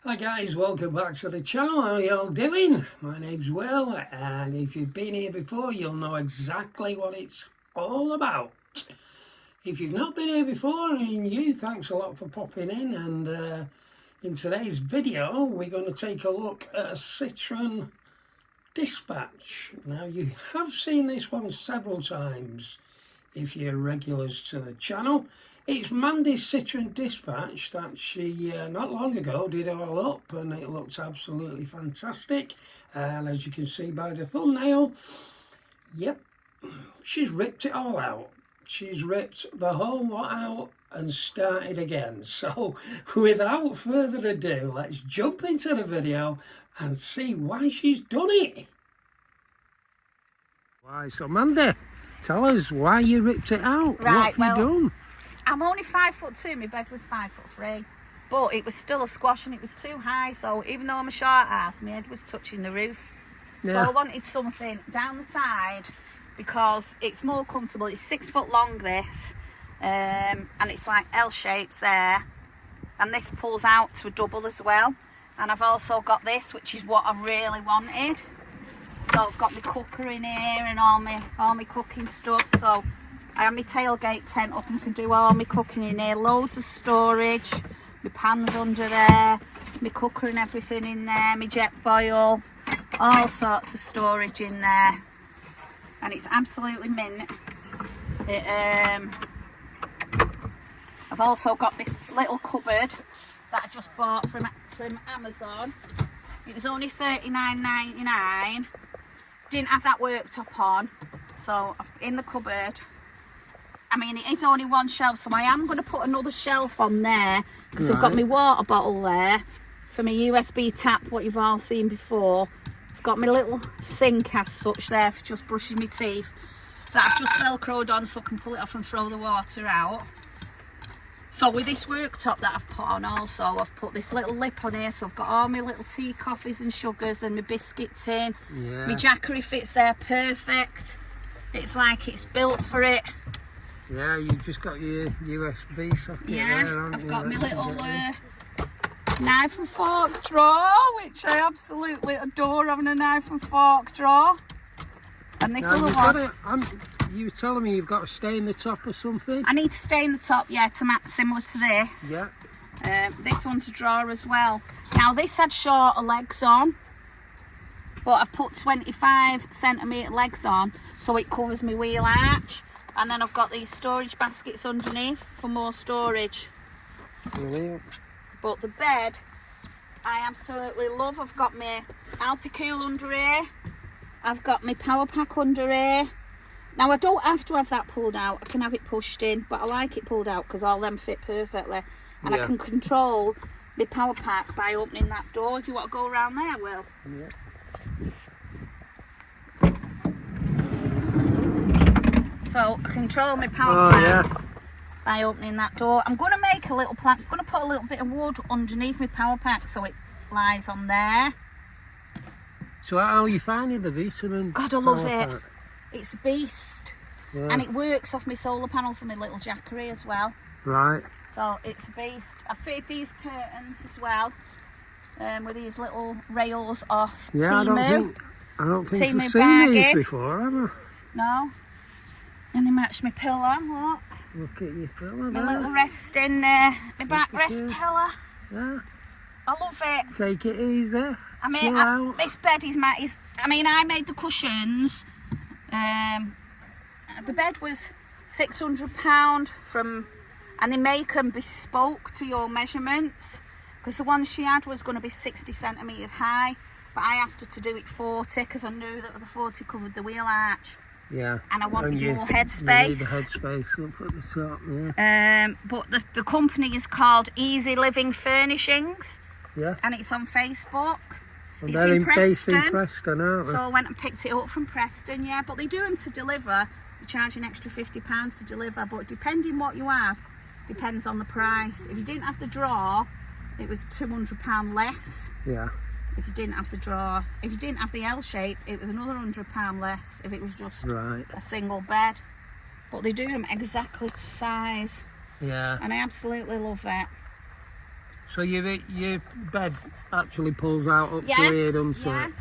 Hi guys, welcome back to the channel. How are y'all doing? My name's Will, and if you've been here before, you'll know exactly what it's all about. If you've not been here before, thanks a lot for popping in. And in today's video, we're going to take a look at a Citroen Dispatch. Now, you have seen this one several times if you're regulars to the channel. It's Mandy's Citroen Dispatch that she not long ago did all up, and it looks absolutely fantastic. And as you can see by the thumbnail, yep, she's ripped it all out. She's ripped the whole lot out and started again. So without further ado, let's jump into the video and see why she's done it. Why, so Mandy, tell us why you ripped it out. Right, what have you done? I'm only 5'2", my bed was 5'3", but it was still a squash and it was too high, so even though I'm a short ass, my head was touching the roof. Yeah. So I wanted something down the side because it's more comfortable. It's 6 foot long, this, and it's like L shapes there, and this pulls out to a double as well. And I've also got this, which is what I really wanted. So I've got my cooker in here and all my cooking stuff. So I have my tailgate tent up and can do all my cooking in here. Loads of storage, my pans under there, my cooker and everything in there, my jet boil, all sorts of storage in there. And it's absolutely mint. I've also got this little cupboard that I just bought from Amazon. It was only $39.99. Didn't have that worktop on, so in the cupboard, I mean, it is only one shelf, so I am going to put another shelf on there because I've got my water bottle there for my USB tap, what you've all seen before. I've got my little sink as such there for just brushing my teeth that I've just velcroed on so I can pull it off and throw the water out. So with this worktop that I've put on also, I've put this little lip on here, so I've got all my little tea, coffees and sugars and my biscuit tin. Yeah. My jackery fits there perfect. It's like it's built for it. Yeah, you've just got your USB socket there, I've got my little knife and fork drawer, which I absolutely adore, having a knife and fork drawer. And this other one. You were telling me you've got to stay in the top or something? I need to stay in the top, yeah, to match similar to this. Yeah. This one's a drawer as well. Now this had shorter legs on, but I've put 25 centimetre legs on so it covers my wheel arch. And then I've got these storage baskets underneath for more storage. Brilliant. But the bed, I absolutely love. I've got my Alpicool under here. I've got my power pack under here. Now I don't have to have that pulled out. I can have it pushed in, but I like it pulled out because all them fit perfectly. And I can control my power pack by opening that door. If you want to go around there, Will. Yeah. So I control my power pack by opening that door. I'm going to make a little plank. I'm going to put a little bit of wood underneath my power pack so it lies on there. So how are you finding the vitamin? God, I love it. It's a beast. Yeah. And it works off my solar panel for my little jackery as well. Right. So it's a beast. I've fitted these curtains as well, with these little rails off Timu. I don't think I've seen these before, have I? No. And they match my pillow, look. Look at your pillow. My little resting, my back rest pillow. Yeah. I love it. Take it easy. I mean, this bed is I made the cushions. The bed was £600 and they make them bespoke to your measurements, because the one she had was going to be 60 centimetres high, but I asked her to do it 40 because I knew that the 40 covered the wheel arch. Yeah. And I wanted more headspace. You need the headspace up at the top, yeah. But the company is called Easy Living Furnishings. Yeah. And it's on Facebook. And it's in Preston, aren't they? So I went and picked it up from Preston, yeah. But they do them to deliver. They charge an extra £50 to deliver. But depending what you have, depends on the price. If you didn't have the drawer, it was £200 less. Yeah. If you didn't have the drawer. If you didn't have the L shape, it was another £100 less if it was just a single bed. But they do them exactly to size. Yeah. And I absolutely love it. So your bed actually pulls out up to Yeah, here, doesn't yeah. it?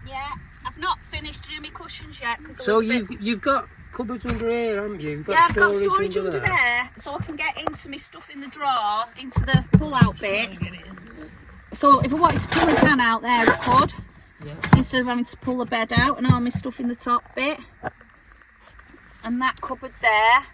Yeah, I've not finished doing my cushions yet because So you've got cupboards under here, haven't you? You've got yeah, I've got storage under there, so I can get into my stuff in the drawer, into the pull-out bit. So if I wanted to pull a pan out there, I could. Yeah. Instead of having to pull the bed out and all my stuff in the top bit. And that cupboard there.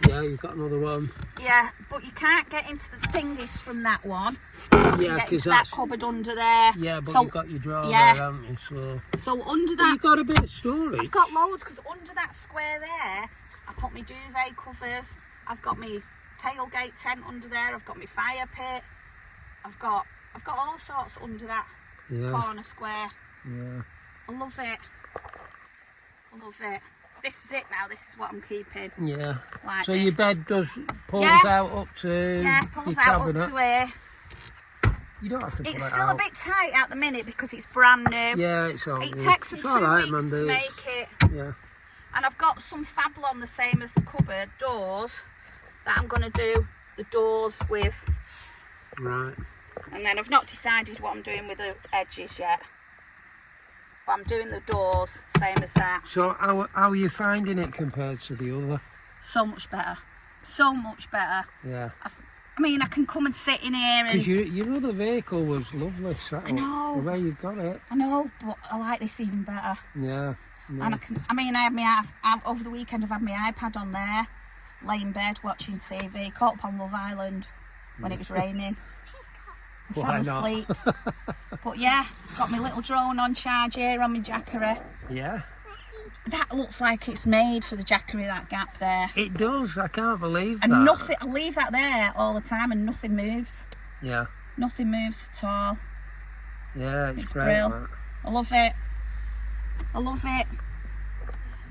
Yeah, you've got another one. Yeah, but you can't get into the thingies from that one. Yeah, get into that cupboard under there. Yeah, but so, you've got your drawer yeah. there, haven't you? So under But that... you've got a bit of storage. I've got loads, because under that square there, I put my duvet covers, I've got my tailgate tent under there, I've got my fire pit, I've got all sorts under that corner square. Yeah. I love it. I love it. This is it now, this is what I'm keeping. Yeah. Like so this. your bed pulls out up to pulls your out cabinet. up to here. You don't have to pull It's it still out. a bit tight at the minute because it's brand new. Yeah, it's all It good. takes them It's 2 all right, weeks Mandy. to make it. Yeah. And I've got some Fablon, the same as the cupboard doors, that I'm going to do the doors with. Right. And then I've not decided what I'm doing with the edges yet. But I'm doing the doors, same as that. So how are you finding it compared to the other? So much better. So much better. Yeah. I mean, I can come and sit in here and... Because your other vehicle was lovely, set I know. the way you got it. I know, but I like this even better. Yeah. Yeah. And I had my over the weekend I've had my iPad on there, lay in bed watching TV, caught up on Love Island when it was raining. I fell Why not? asleep. But yeah, got my little drone on charge here on my Jackery. Yeah. That looks like it's made for the Jackery, that gap there. It does, I can't believe And that. nothing, I leave that there all the time and nothing moves. Yeah. Nothing moves at all. Yeah, It's great. brill. That. I love it. I love it.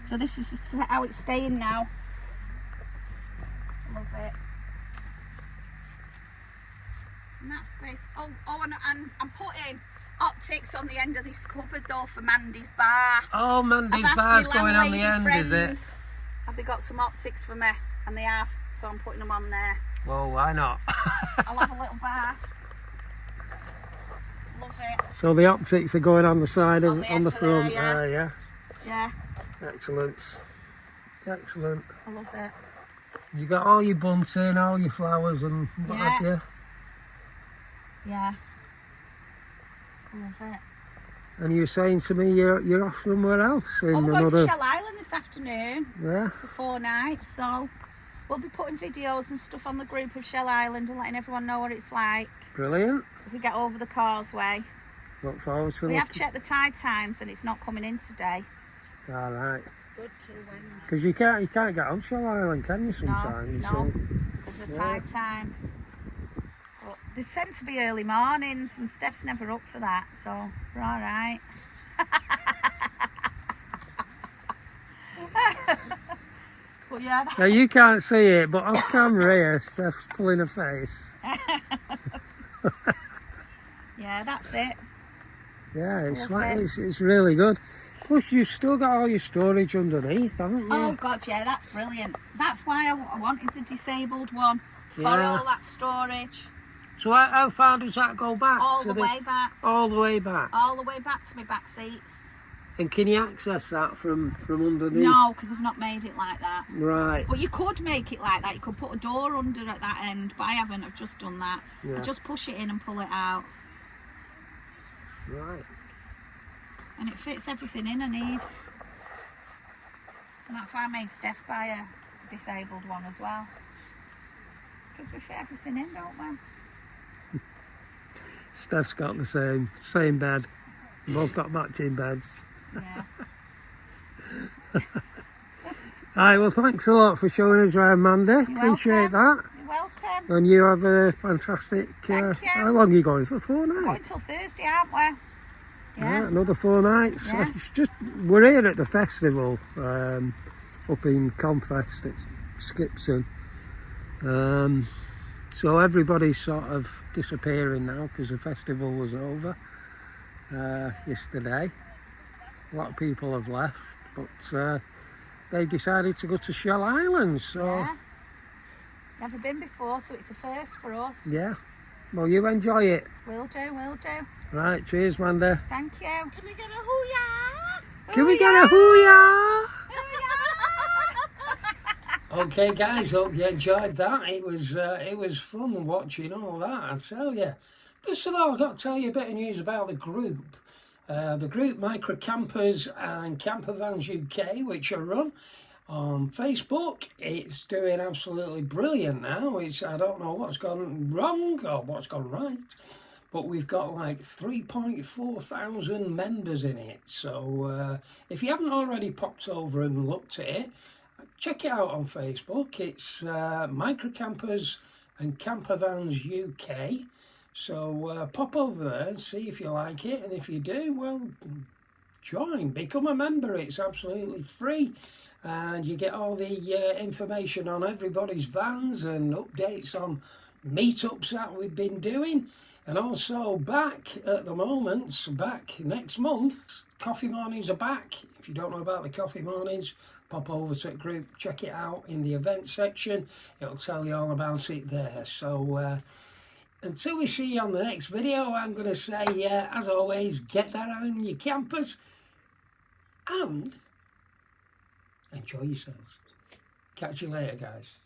So this is how it's staying now. I love it. And that's base. Oh, and I'm putting optics on the end of this cupboard though for Mandy's bar. Oh, Mandy's bar's going on the end, is it? Have they got some optics for me? And they have, so I'm putting them on there. Well, why not? I'll have a little bar. Love it. So the optics are going on the side On of the on end the of there, front yeah. there, yeah. Yeah, Excellent. Excellent. I love it. You got all your bunting, all your flowers and what Yeah. have you. Yeah. I love it. And you're saying to me you're off somewhere else in Oh, we're going another. to Shell Island this afternoon Yeah. for 4 nights, so we'll be putting videos and stuff on the group of Shell Island and letting everyone know what it's like Brilliant. if we get over the causeway. Look forward to We it. have checked the tide times and it's not coming in today. All right. Good till Wednesday. Because you can't get on Shell Island, can you? Sometimes. No, So, because the tide times. But they tend to be early mornings and Steph's never up for that, so we're all right. But yeah, now you can't see it, but off camera here, Steph's pulling her face. yeah, that's it. Yeah, it's Love like it. it's really good. Plus, you've still got all your storage underneath, haven't you? Oh god, yeah, that's brilliant. That's why I wanted the disabled one for Yeah. all that storage, So how far does that go back? all to the way back, All the way back. all the way back to my back seats. And can you access that from underneath? No, because I've not made it like that. Right. But you could make it like that. You could put a door under at that end, but I haven't. I've just done that. Yeah. I just push it in and pull it out, Right. and it fits everything in I need. And that's why I made Steph buy a disabled one as well, because we fit everything in, don't we? Steph's got the same bed. Both got matching beds. Yeah. Alright, well thanks a lot for showing us around, Mandy. You're Appreciate welcome. that. You're welcome. And you have a fantastic... Thank you. How long are you going for? 4 Going nights? till Thursday, aren't we? Yeah, another 4 nights. Yeah. We're here at the festival up in Confest at Skipson. So everybody's sort of disappearing now because the festival was over yesterday. A lot of people have left, but they've decided to go to Shell Island. So Yeah. Never been before, so it's a first for us. Yeah. Well, you enjoy it. Will do, will do. Right, cheers, Mandy. Thank you. Can we get a hoo-yah? Can we get a hoo-yah? Hoo-yah! Okay, guys, hope you enjoyed that. It was fun watching all that, I tell you. First of all, I've got to tell you a bit of news about the group. The group Micro Campers and Camper Vans UK, which are run on Facebook. It's doing absolutely brilliant now. I don't know what's gone wrong or what's gone right, but we've got like 3.4 thousand members in it. So if you haven't already popped over and looked at it, check it out on Facebook. It's Micro Campers and Camper Vans UK. So pop over there and see if you like it, and if you do, well, join, become a member. It's absolutely free, and you get all the information on everybody's vans and updates on meetups that we've been doing. And also back at the moment, back next month, coffee mornings are back. If you don't know about the coffee mornings, pop over to the group, check it out in the event section. It'll tell you all about it there. So until we see you on the next video, I'm going to say, as always, get that on your campers and enjoy yourselves. Catch you later, guys.